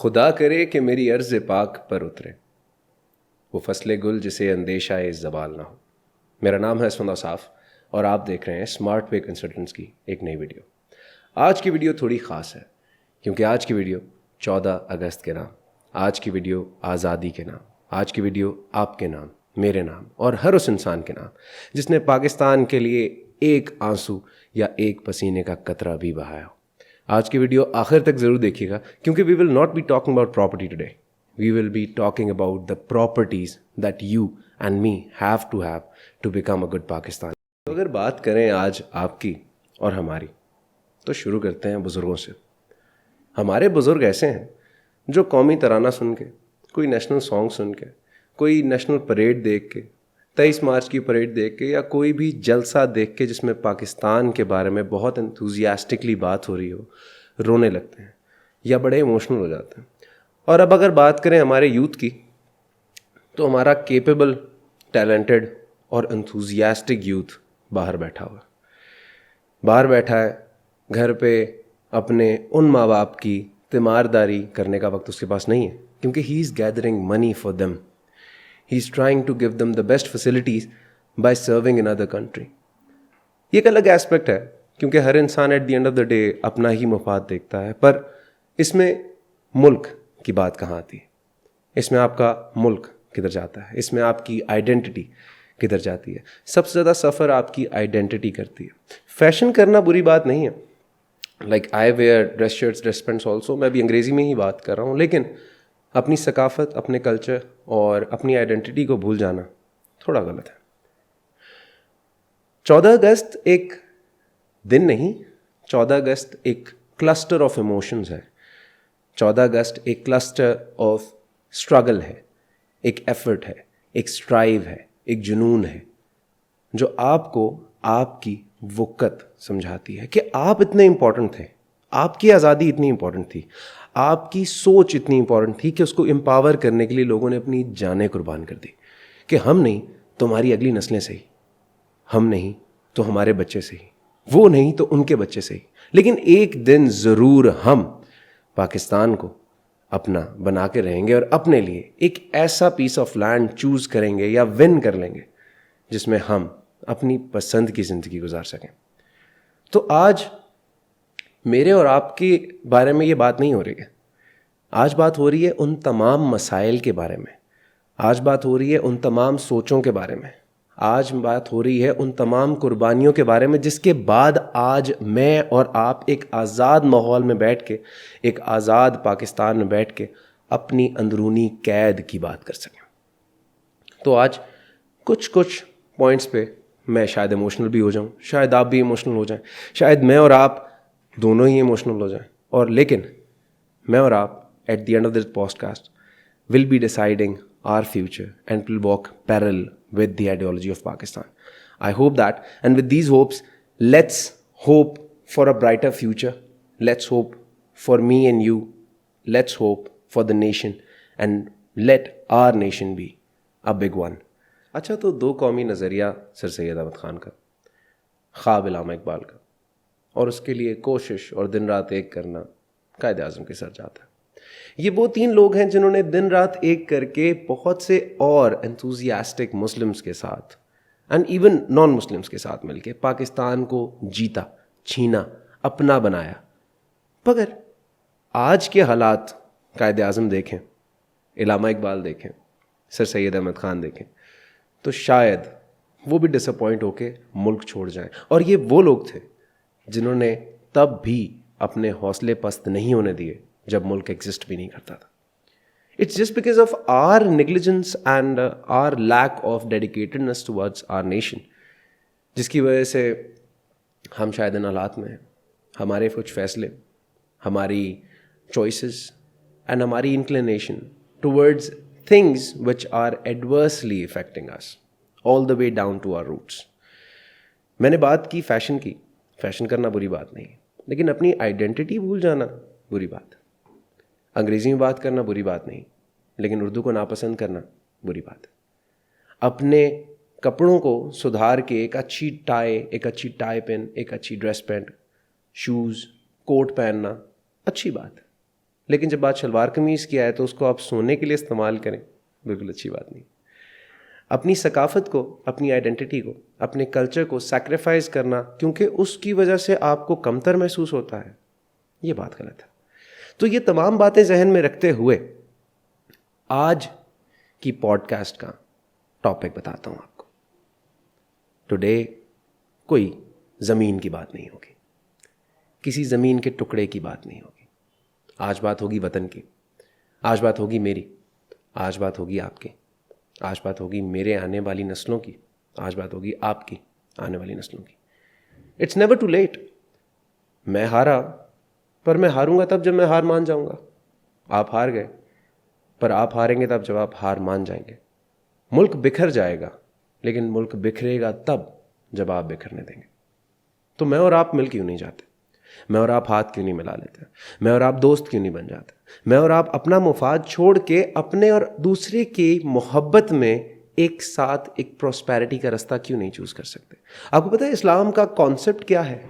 खुदा करे कि मेरी अर्ज़ पाक पर उतरे वो फसले गुल जिसे अंदेशा ज़वाल ना हो। मेरा नाम है असफंद औसाफ और आप देख रहे हैं स्मार्ट वे कंसल्टेंट्स की एक नई वीडियो। आज की वीडियो थोड़ी ख़ास है क्योंकि आज की वीडियो 14 अगस्त के नाम, आज की वीडियो आज़ादी के नाम, आज की वीडियो आपके नाम, मेरे नाम और हर उस इंसान के नाम जिसने पाकिस्तान के लिए एक आंसू या एक पसीने का कतरा भी बहाया हो। आज की वीडियो आखिर तक ज़रूर देखिएगा क्योंकि we will not be talking about property today, we will be talking about the properties that you and me have to become a good Pakistan. तो अगर बात करें आज आपकी और हमारी, तो शुरू करते हैं बुज़ुर्गों से। हमारे बुज़ुर्ग ऐसे हैं जो कौमी तराना सुन के, कोई नेशनल सॉन्ग सुन के, कोई नेशनल परेड देख के, 23 मार्च की परेड देख के या कोई भी जलसा देख के जिसमें पाकिस्तान के बारे में बहुत एंथुजियास्टिकली बात हो रही हो, रोने लगते हैं या बड़े इमोशनल हो जाते हैं। और अब अगर बात करें हमारे यूथ की, तो हमारा केपेबल, टैलेंटेड और एंथुजियास्टिक यूथ बाहर बैठा हुआ है। बाहर बैठा है घर पे, अपने उन माँ बाप की तीमारदारी करने का वक्त उसके पास नहीं है क्योंकि he is gathering money for them. He is trying to give them the best facilities by serving in other country. ये एक अलग एस्पेक्ट है क्योंकि हर इंसान at the end of the day अपना ही मफाद देखता है, पर इसमें मुल्क की बात कहाँ आती है? इसमें आपका मुल्क किधर जाता है? इसमें आपकी आइडेंटिटी किधर जाती है? सबसे ज़्यादा सफ़र आपकी आइडेंटिटी करती है। फैशन करना बुरी बात नहीं है, like I where dress shirts, dress pants also, मैं भी अंग्रेज़ी में ही बात कर रहा हूँ, लेकिन अपनी सकाफत, अपने कल्चर और अपनी आइडेंटिटी को भूल जाना थोड़ा गलत है। 14 अगस्त एक दिन नहीं, 14 अगस्त एक क्लस्टर ऑफ इमोशंस है। 14 अगस्त एक क्लस्टर ऑफ स्ट्रगल है, एक एफर्ट है, एक स्ट्राइव है, एक जुनून है जो आपको आपकी वक़्त समझाती है कि आप इतने इम्पॉर्टेंट थे, आपकी आज़ादी इतनी इम्पॉर्टेंट थी, आपकी सोच इतनी इम्पॉर्टेंट थी कि उसको एम्पावर करने के लिए लोगों ने अपनी जानें कुर्बान कर दी कि हम नहीं तो हमारी अगली नस्लें से ही, हम नहीं तो हमारे बच्चे से ही, वो नहीं तो उनके बच्चे से ही, लेकिन एक दिन ज़रूर हम पाकिस्तान को अपना बना के रहेंगे और अपने लिए एक ऐसा पीस ऑफ लैंड चूज़ करेंगे या विन कर लेंगे जिसमें हम अपनी पसंद की ज़िंदगी गुजार सकें। तो आज मेरे और आपके बारे में ये बात नहीं हो रही है, आज बात हो रही है उन तमाम मसाइल के बारे में, आज बात हो रही है उन तमाम सोचों के बारे में, आज बात हो रही है उन तमाम कुर्बानियों के बारे में जिसके बाद आज मैं और आप एक आज़ाद माहौल में बैठ के, एक आज़ाद पाकिस्तान में बैठ के अपनी अंदरूनी कैद की बात कर सकें। तो आज कुछ पॉइंट्स पे मैं शायद इमोशनल भी हो जाऊं, शायद आप भी इमोशनल हो जाएं, शायद मैं और आप दोनों ही इमोशनल हो जाएं, और लेकिन मैं और आप at the end of this podcast will be deciding our future and will walk parallel with the ideology of Pakistan. I hope that, and with these hopes, let's hope for a brighter future. Let's hope for me and you. Let's hope for the nation and let our nation be a big one. अच्छा, तो दो कौमी नज़रिया sir Syed Ahmad Khan का, ख्वाब इल्लामा इकबाल का, और उसके लिए कोशिश और दिन रात एक करना कायद आज़म के सर जाता है। ये वो तीन लोग हैं जिन्होंने दिन रात एक करके बहुत से और एंथुजियास्टिक मुस्लिम्स के साथ एंड इवन नॉन मुस्लिम्स के साथ मिलके पाकिस्तान को जीता, छीना, अपना बनाया। मगर आज के हालात कायद आज़म देखें, इल्लामा इकबाल देखें, सर सैयद अहमद ख़ान देखें, तो शायद वो भी डिसअपॉइंट होके मुल्क छोड़ जाएं। और ये वो लोग थे जिन्होंने तब भी अपने हौसले पस्त नहीं होने दिए जब मुल्क एग्जिस्ट भी नहीं करता था। It's just because of our negligence and our lack of dedicatedness towards our nation, जिसकी वजह से हम शायद इन हालात में हैं। हमारे कुछ फैसले, हमारी चॉइसेस एंड हमारी inclination towards things which are adversely affecting us all the way down to our roots. मैंने बात की फैशन की, फैशन करना बुरी बात नहीं, लेकिन अपनी आइडेंटिटी भूल जाना बुरी बात है। अंग्रेज़ी में बात करना बुरी बात नहीं, लेकिन उर्दू को नापसंद करना बुरी बात है। अपने कपड़ों को सुधार के एक अच्छी टाई पिन, एक अच्छी ड्रेस पैंट, शूज़, कोट पहनना अच्छी बात है, लेकिन जब बात शलवार कमीज़ की आए तो उसको आप सोने के लिए इस्तेमाल करें, बिल्कुल अच्छी बात नहीं। अपनी सकाफत को, अपनी आइडेंटिटी को, अपने कल्चर को सैक्रिफाइस करना क्योंकि उसकी वजह से आपको कमतर महसूस होता है, ये बात गलत है। तो ये तमाम बातें जहन में रखते हुए आज की पॉडकास्ट का टॉपिक बताता हूं आपको। टुडे कोई ज़मीन की बात नहीं होगी, किसी ज़मीन के टुकड़े की बात नहीं होगी। आज बात होगी वतन की, आज बात होगी मेरी, आज बात होगी आपकी, आज बात होगी मेरे आने वाली नस्लों की, आज बात होगी आपकी आने वाली नस्लों की। It's never too late. मैं हारा, पर मैं हारूंगा तब जब मैं हार मान जाऊंगा। आप हार गए, पर आप हारेंगे तब जब आप हार मान जाएंगे। मुल्क बिखर जाएगा, लेकिन मुल्क बिखरेगा तब जब आप बिखरने देंगे। तो मैं और आप मिल क्यों नहीं जाते? मैं और आप हाथ क्यों नहीं मिला लेते? मैं और आप दोस्त क्यों नहीं बन जाते? मैं और आप अपना मुफाद छोड़ के अपने और दूसरे की मोहब्बत में एक साथ एक प्रॉस्पेरिटी का रास्ता क्यों नहीं चूज कर सकते? आपको पता है इस्लाम का कॉन्सेप्ट क्या है?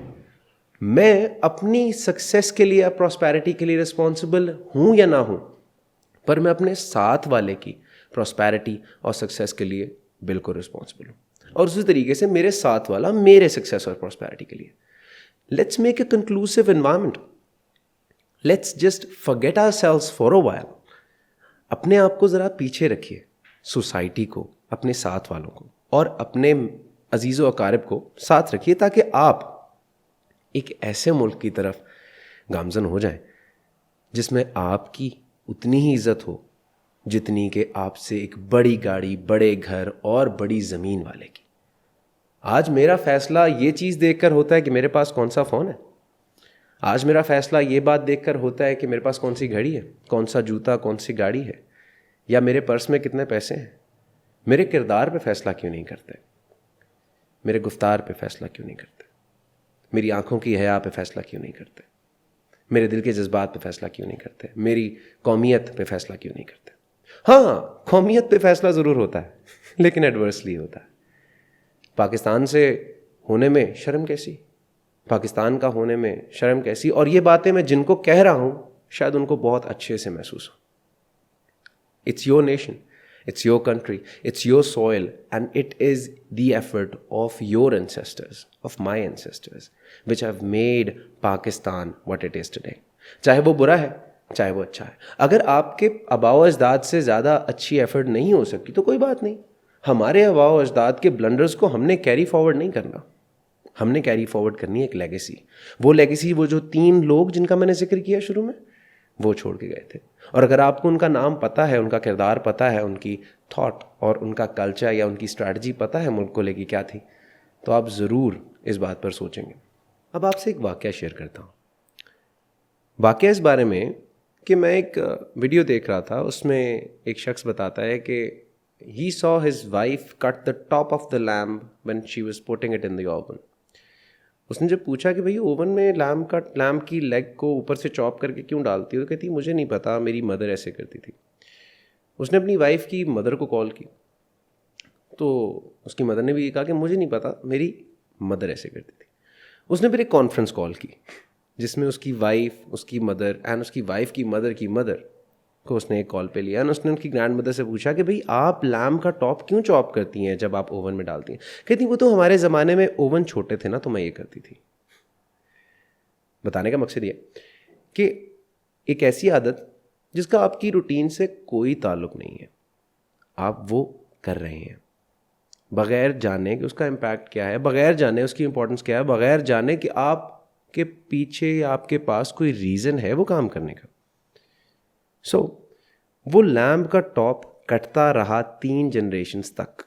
मैं अपनी सक्सेस के लिए, प्रॉस्पेरिटी के लिए रिस्पॉन्सिबल हूं या ना हूं, पर मैं अपने साथ वाले की प्रॉस्पेरिटी और सक्सेस के लिए बिल्कुल रिस्पॉन्सिबल हूं, और उसी तरीके से मेरे साथ वाला मेरे सक्सेस और प्रॉस्पेरिटी के लिए। Let's make a conclusive environment. Let's just forget ourselves for a while. अपने आप को ज़रा पीछे रखिए, सोसाइटी को, अपने साथ वालों को और अपने अजीज़ व अकारिब को साथ रखिए, ताकि आप एक ऐसे मुल्क की तरफ गामजन हो जाएं जिसमें आपकी उतनी ही इज्जत हो जितनी कि आपसे एक बड़ी गाड़ी, बड़े घर और बड़ी ज़मीन वाले की। आज मेरा फैसला ये चीज़ देखकर होता है कि मेरे पास कौन सा फ़ोन है। आज मेरा फैसला ये बात देखकर होता है कि मेरे पास कौन सी घड़ी है, कौन सा जूता, कौन सी गाड़ी है, या मेरे पर्स में कितने पैसे हैं। मेरे किरदार पे फैसला क्यों नहीं करते? मेरे गुफ्तार पे फैसला क्यों नहीं करते? मेरी आंखों की हया पे फैसला क्यों नहीं करते? मेरे दिल के जज्बात पे फैसला क्यों नहीं करते? मेरी कौमियत पे फैसला क्यों नहीं करते? हाँ, कौमियत पे फैसला ज़रूर होता है, लेकिन एडवर्सली होता है। पाकिस्तान से होने में शर्म कैसी, पाकिस्तान का होने में शर्म कैसी। और ये बातें मैं जिनको कह रहा हूं शायद उनको बहुत अच्छे से महसूस हो। It's your nation, it's your country, it's your soil, and it is the effort of your ancestors, of my ancestors, which have made Pakistan what it is today. चाहे वो बुरा है, चाहे वो अच्छा है। अगर आपके आबाओ अजदाद से ज़्यादा अच्छी एफर्ट नहीं हो सकती तो कोई बात नहीं। हमारे आबाओ अजदाद के ब्लंडर्स को हमने कैरी फॉरवर्ड नहीं करना, हमने कैरी फॉरवर्ड करनी है एक लेगेसी। वो लेगेसी, वो जो 3 लोग जिनका मैंने जिक्र किया शुरू में, वो छोड़ के गए थे। और अगर आपको उनका नाम पता है, उनका किरदार पता है, उनकी थॉट और उनका कल्चर या उनकी स्ट्रैटेजी पता है मुल्क को लेके क्या थी, तो आप ज़रूर इस बात पर सोचेंगे। अब आपसे एक वाक़या शेयर करता हूँ। वाक़या इस बारे में कि मैं एक वीडियो देख रहा था, उसमें एक शख्स बताता है कि he saw his wife cut the top of the lamb when she was putting it in the oven. उसने जब पूछा कि भाई ओवन में लैम्प की लेग को ऊपर से चॉप करके क्यों डालती हो, तो कहती मुझे नहीं पता, मेरी मदर ऐसे करती थी। उसने अपनी वाइफ की मदर को कॉल की, तो उसकी मदर ने भी कहा कि मुझे नहीं पता, मेरी मदर ऐसे करती थी। उसने फिर एक कॉन्फ्रेंस कॉल की जिसमें उसकी वाइफ, उसकी मदर एंड उसकी वाइफ की मदर को उसने एक कॉल पे लिया। एंड उसने उनकी ग्रैंड मदर से पूछा कि भाई आप लैम्प का टॉप क्यों चॉप करती हैं जब आप ओवन में डालती हैं? कहती वो तो हमारे ज़माने में ओवन छोटे थे ना, तो मैं ये करती थी। बताने का मकसद ये कि एक ऐसी आदत जिसका आपकी रूटीन से कोई ताल्लुक नहीं है, आप वो कर रहे हैं बग़ैर जाने कि उसका इम्पैक्ट क्या है, बग़ैर जाने उसकी इंपॉर्टेंस क्या है, बग़ैर जाने कि आपके पीछे या आपके पास कोई रीज़न है वो काम करने का। सो वो लैम्प का टॉप कटता रहा 3 जनरेशन्स तक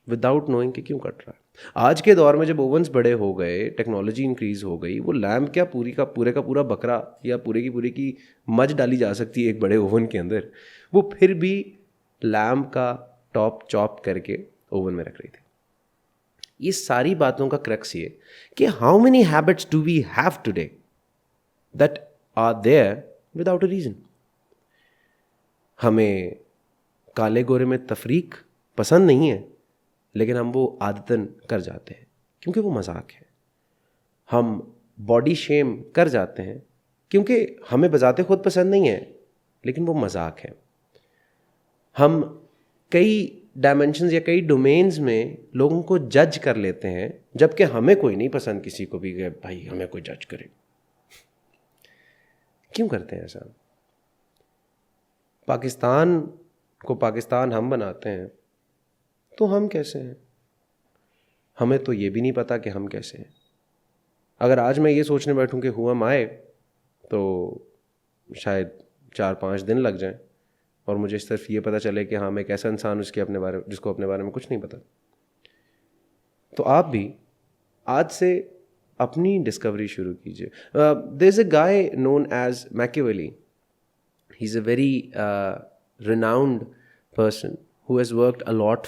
विदाउट नोइंग कि क्यों कट रहा है। आज के दौर में जब ओवन्स बड़े हो गए, टेक्नोलॉजी इंक्रीज़ हो गई, वो लैम्प क्या पूरे का पूरा बकरा या पूरे की मज डाली जा सकती है एक बड़े ओवन के अंदर, वो फिर भी लैम्प का टॉप चॉप करके ओवन में रख रही थी। ये सारी बातों का क्रक्स ये कि how many habits do we have today that are there without a reason. हमें काले गोरे में तफरीक पसंद नहीं है, लेकिन हम वो आदतन कर जाते हैं क्योंकि वो मजाक है। हम बॉडी शेम कर जाते हैं क्योंकि हमें बजाते खुद पसंद नहीं है, लेकिन वो मजाक है। हम कई डायमेंशंस या कई डोमेन्स में लोगों को जज कर लेते हैं, जबकि हमें कोई नहीं पसंद किसी को भी कि भाई हमें कोई जज करे। क्यों करते हैं ऐसा? पाकिस्तान को पाकिस्तान हम बनाते हैं, तो हम कैसे हैं हमें तो ये भी नहीं पता कि हम कैसे हैं। अगर आज मैं ये सोचने बैठूं कि हुआ माए, तो शायद 4-5 दिन लग जाएं और मुझे सिर्फ ये पता चले कि हाँ मैं एक ऐसा इंसान उसके अपने बारे जिसको अपने बारे में कुछ नहीं पता। तो आप भी आज से अपनी डिस्कवरी शुरू कीजिए। There is a guy known as Machiavelli. He is a very renowned person who has worked a lot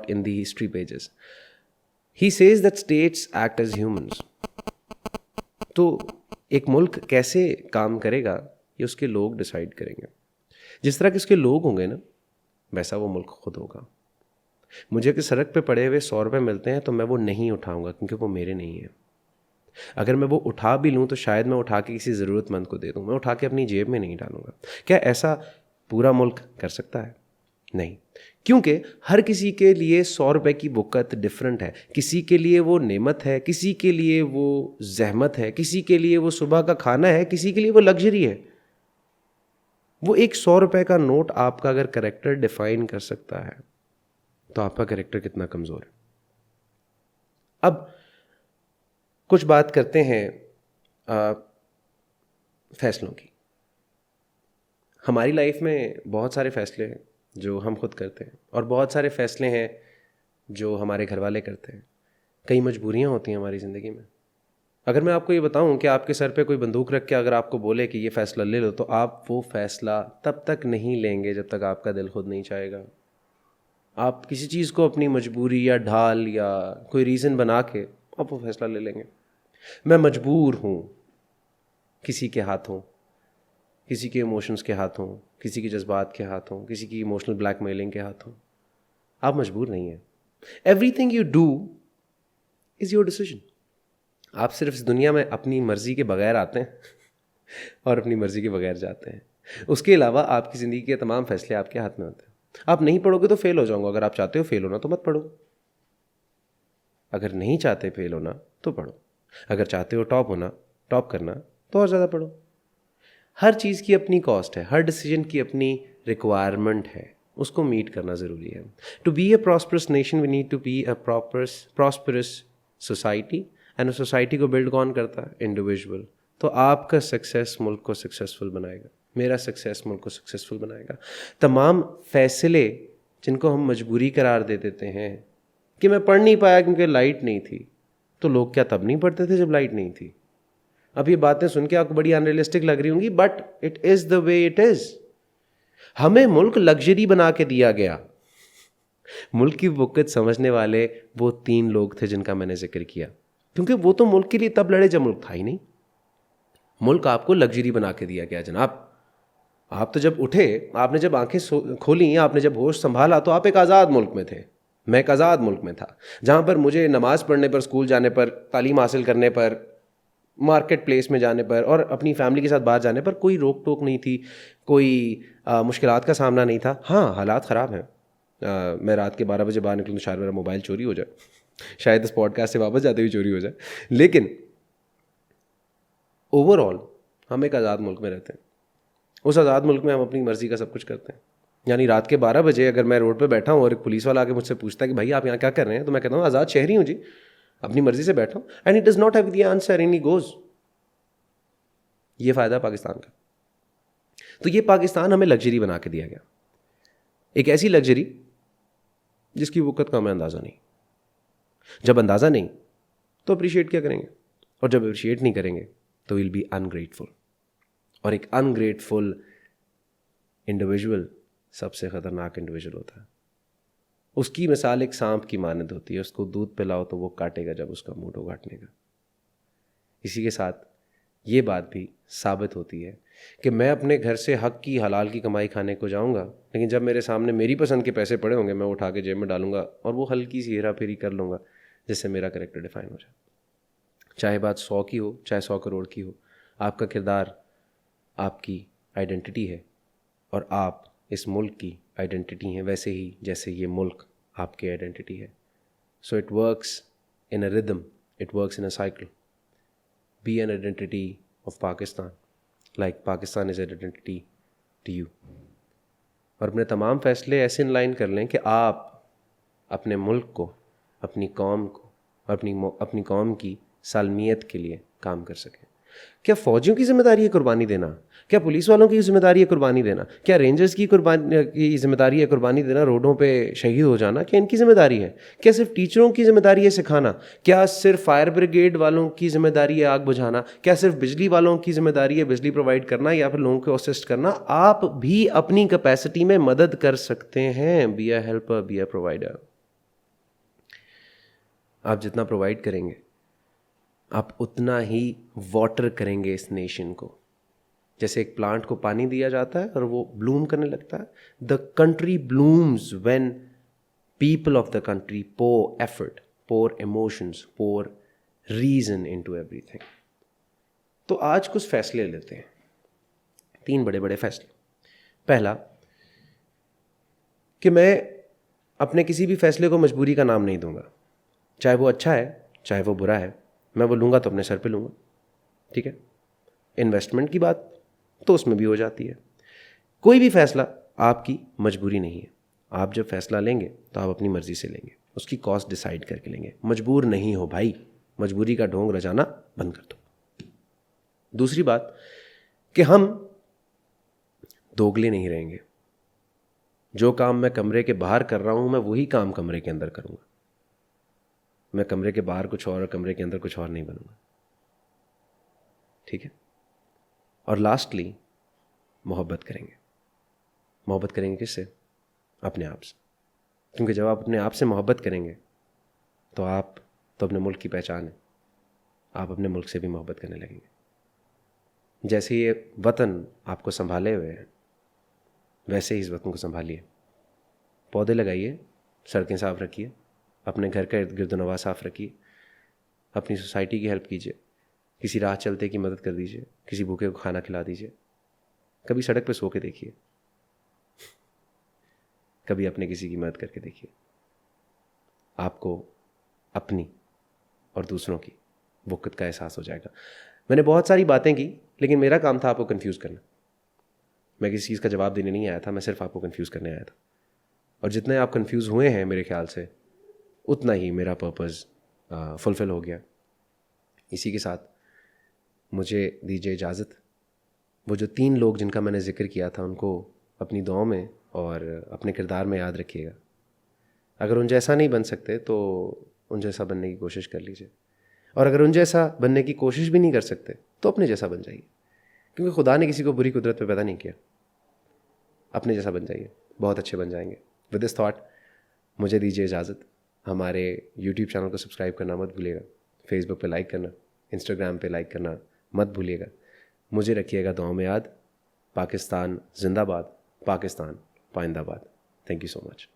in the history pages. He says that states act as humans. तो एक मुल्क कैसे काम करेगा ये उसके लोग डिसाइड करेंगे। जिस तरह के उसके लोग होंगे ना, वैसा वो मुल्क खुद होगा। मुझे कि सड़क पे पड़े हुए 100 रुपये मिलते हैं तो मैं वो नहीं उठाऊंगा, क्योंकि वो मेरे नहीं है। अगर मैं वो उठा भी लूँ तो शायद मैं उठा के किसी ज़रूरतमंद को दे दूँ, मैं उठा के अपनी जेब में नहीं डालूंगा। क्या ऐसा पूरा मुल्क कर सकता है? नहीं, क्योंकि हर किसी के लिए 100 रुपये की बुकत डिफरेंट है। किसी के लिए वो नेमत है, किसी के लिए वो जहमत है, किसी के लिए वो सुबह का खाना है, किसी के लिए वो लग्जरी है। वो एक 100 रुपये का नोट आपका अगर कैरेक्टर डिफाइन कर सकता है, तो आपका कैरेक्टर कितना कमज़ोर है। अब कुछ बात करते हैं फैसलों की। हमारी लाइफ में बहुत सारे फैसले हैं जो हम खुद करते हैं, और बहुत सारे फैसले हैं जो हमारे घर वाले करते हैं। कई मजबूरियां होती हैं हमारी ज़िंदगी में। अगर मैं आपको ये बताऊं कि आपके सर पे कोई बंदूक रख के अगर आपको बोले कि ये फ़ैसला ले लो, तो आप वो फ़ैसला तब तक नहीं लेंगे जब तक आपका दिल खुद नहीं चाहेगा। आप किसी चीज़ को अपनी मजबूरी या ढाल या कोई रीज़न बना के आप वो फ़ैसला ले लेंगे। मैं मजबूर हूँ किसी के हाथों, किसी के इमोशंस के हाथों, किसी के जज्बात के हाथों, किसी की इमोशनल ब्लैकमेलिंग के हाथों। आप मजबूर नहीं हैं। Everything you do is your decision. आप सिर्फ इस दुनिया में अपनी मर्ज़ी के बगैर आते हैं और अपनी मर्ज़ी के बगैर जाते हैं। उसके अलावा आपकी ज़िंदगी के तमाम फैसले आपके हाथ में होते हैं। आप नहीं पढ़ोगे तो फेल हो जाओगे। अगर आप चाहते हो फेल होना तो मत पढ़ो। अगर नहीं चाहते फेल होना तो पढ़ो। अगर चाहते हो टॉप होना, टॉप करना, तो और ज़्यादा पढ़ो। हर चीज़ की अपनी कॉस्ट है, हर डिसीजन की अपनी रिक्वायरमेंट है, उसको मीट करना ज़रूरी है। To be a prosperous nation we need to be a prosperous society. And उस सोसाइटी को बिल्ड कौन करता है? इंडिविजुअल। तो आपका सक्सेस मुल्क को सक्सेसफुल बनाएगा, मेरा सक्सेस मुल्क को सक्सेसफुल बनाएगा। तमाम फैसले जिनको हम मजबूरी करार दे देते हैं कि मैं पढ़ नहीं पाया क्योंकि लाइट नहीं थी, तो लोग क्या तब नहीं पढ़ते थे जब लाइट नहीं थी? अब ये बातें सुन के आपको बड़ी अनरियलिस्टिक लग रही होंगी, but it is the way it is. हमें मुल्क लग्जरी बना के दिया गया। मुल्क की बुकत समझने वाले वो 3 लोग थे जिनका मैंने जिक्र किया, क्योंकि वो तो मुल्क के लिए तब लड़े जब मुल्क था ही नहीं। मुल्क आपको लग्जरी बना के दिया गया जनाब। आप तो जब उठे, आपने जब आंखें खोली, आपने जब होश संभाला, तो आप एक आज़ाद मुल्क में थे। मैं एक आज़ाद मुल्क में था जहाँ पर मुझे नमाज़ पढ़ने पर, स्कूल जाने पर, तालीम हासिल करने पर, मार्केट प्लेस में जाने पर और अपनी फैमिली के साथ बाहर जाने पर कोई रोक टोक नहीं थी, कोई मुश्किलात का सामना नहीं था। हाँ, हालात ख़राब हैं। मैं रात के 12 बजे बाहर निकलूँ तो शायद मेरा मोबाइल चोरी हो जाए, शायद इस पॉडकास्ट से वापस जाते हुए चोरी हो जाए, लेकिन ओवरऑल हम एक आज़ाद मुल्क में रहते हैं। उस आज़ाद मुल्क में हम अपनी मर्ज़ी का सब कुछ करते हैं। यानी रात के 12 बजे अगर मैं रोड पर बैठा हूँ और एक पुलिस वाला आके मुझसे पूछता है कि भाई आप यहाँ क्या कर रहे हैं, तो मैं कहता हूँ आज़ाद शहरी हूँ जी, अपनी मर्जी से बैठा हूँ। And it does not have the answer and he goes. ये फ़ायदा पाकिस्तान का। तो ये पाकिस्तान हमें लग्जरी बना के दिया गया, एक ऐसी लग्जरी जिसकी वक़्त का हमें अंदाज़ा नहीं। जब अंदाज़ा नहीं तो अप्रिशिएट क्या करेंगे, और जब अप्रिशिएट नहीं करेंगे तो विल बी अनग्रेटफुल। और एक अनग्रेटफुल इंडिविजुअल सबसे ख़तरनाक इंडिविजुअल होता है। उसकी मिसाल एक सांप की मानद होती है। उसको दूध पिलाओ तो वो काटेगा जब उसका मूड हो काटने का। इसी के साथ ये बात भी साबित होती है कि मैं अपने घर से हक की हलाल की कमाई खाने को जाऊंगा, लेकिन जब मेरे सामने मेरी पसंद के पैसे पड़े होंगे मैं उठा के जेब में डालूंगा और वो हल्की सी हेरा फेरी कर लूँगा जिससे मेरा कैरेक्टर डिफाइन हो जाए। चाहे बात 100 की हो, चाहे 100 करोड़ की हो, आपका किरदार आपकी आइडेंटिटी है और आप इस मुल्क की आइडेंटिटी हैं, वैसे ही जैसे ये मुल्क आपकी आइडेंटिटी है. So it works in a rhythm, it works in a cycle. Be an identity of Pakistan like Pakistan is identity to you. और अपने तमाम फैसले ऐसे इनलाइन कर लें कि आप अपने मुल्क को, अपनी कौम को, अपनी कौम की सालमियत के लिए काम कर सकें. क्या फ़ौजियों की जिम्मेदारी है कुर्बानी देना? क्या पुलिस वालों की जिम्मेदारी है कुर्बानी देना? क्या रेंजर्स की जिम्मेदारी है कुर्बानी देना, रोडों पे शहीद हो जाना? क्या इनकी जिम्मेदारी है? क्या सिर्फ टीचरों की जिम्मेदारी है सिखाना? क्या सिर्फ फायर ब्रिगेड वालों की जिम्मेदारी है आग बुझाना? क्या सिर्फ बिजली वालों की जिम्मेदारी है बिजली प्रोवाइड करना या फिर लोगों को असिस्ट करना? आप भी अपनी कैपेसिटी में मदद कर सकते हैं. Be a helper, be a provider. आप जितना प्रोवाइड करेंगे आप उतना ही वाटर करेंगे इस नेशन को. जैसे एक प्लांट को पानी दिया जाता है और वो ब्लूम करने लगता है. The country blooms when people of the country pour effort, pour emotions, pour reason into everything. तो आज कुछ फैसले लेते हैं, 3 बड़े बड़े फैसले. पहला कि मैं अपने किसी भी फैसले को मजबूरी का नाम नहीं दूंगा. चाहे वो अच्छा है, चाहे वो बुरा है, मैं वो लूँगा तो अपने सर पे लूँगा. ठीक है. इन्वेस्टमेंट की बात तो उसमें भी हो जाती है. कोई भी फैसला आपकी मजबूरी नहीं है. आप जब फैसला लेंगे तो आप अपनी मर्जी से लेंगे, उसकी कॉस्ट डिसाइड करके लेंगे. मजबूर नहीं हो भाई, मजबूरी का ढोंग रचाना बंद कर दो. दूसरी बात कि हम दोगले नहीं रहेंगे. जो काम मैं कमरे के बाहर कर रहा हूँ मैं वही काम कमरे के अंदर करूँगा. मैं कमरे के बाहर कुछ और कमरे के अंदर कुछ और नहीं बनूंगा. ठीक है. और लास्टली मोहब्बत करेंगे. मोहब्बत करेंगे किससे? अपने आप से. क्योंकि जब आप अपने आप से मोहब्बत करेंगे तो आप तो अपने मुल्क की पहचान है. आप अपने मुल्क से भी मोहब्बत करने लगेंगे. जैसे ये वतन आपको संभाले हुए है वैसे ही इस वतन को संभालिए. पौधे लगाइए, सड़कें साफ रखिए, अपने घर का इर्द गिर्द नवा साफ रखिए, अपनी सोसाइटी की हेल्प कीजिए, किसी राह चलते की मदद कर दीजिए, किसी भूखे को खाना खिला दीजिए. कभी सड़क पे सो के देखिए, कभी अपने किसी की मदद करके देखिए. आपको अपनी और दूसरों की वक़्त का एहसास हो जाएगा. मैंने बहुत सारी बातें की लेकिन मेरा काम था आपको कंफ्यूज करना. मैं किसी चीज़ का जवाब देने नहीं आया था, मैं सिर्फ आपको कंफ्यूज करने आया था. और जितने आप कंफ्यूज हुए हैं मेरे ख्याल से उतना ही मेरा पर्पज़ फुलफ़िल हो गया. इसी के साथ मुझे दीजिए इजाज़त. वो जो 3 लोग जिनका मैंने ज़िक्र किया था उनको अपनी दुआओं में और अपने किरदार में याद रखिएगा. अगर उन जैसा नहीं बन सकते तो उन जैसा बनने की कोशिश कर लीजिए. और अगर उन जैसा बनने की कोशिश भी नहीं कर सकते तो अपने जैसा बन जाइए. क्योंकि खुदा ने किसी को बुरी कुदरत पे पैदा नहीं किया. अपने जैसा बन जाइए, बहुत अच्छे बन जाएंगे. विद दिस थॉट मुझे दीजिए इजाज़त. हमारे यूट्यूब चैनल को सब्सक्राइब करना मत भूलिएगा. फेसबुक पे लाइक करना, इंस्टाग्राम पे लाइक करना मत भूलिएगा. मुझे रखिएगा दुआओं में याद. पाकिस्तान जिंदाबाद, पाकिस्तान पाइंदाबाद. Thank you so much.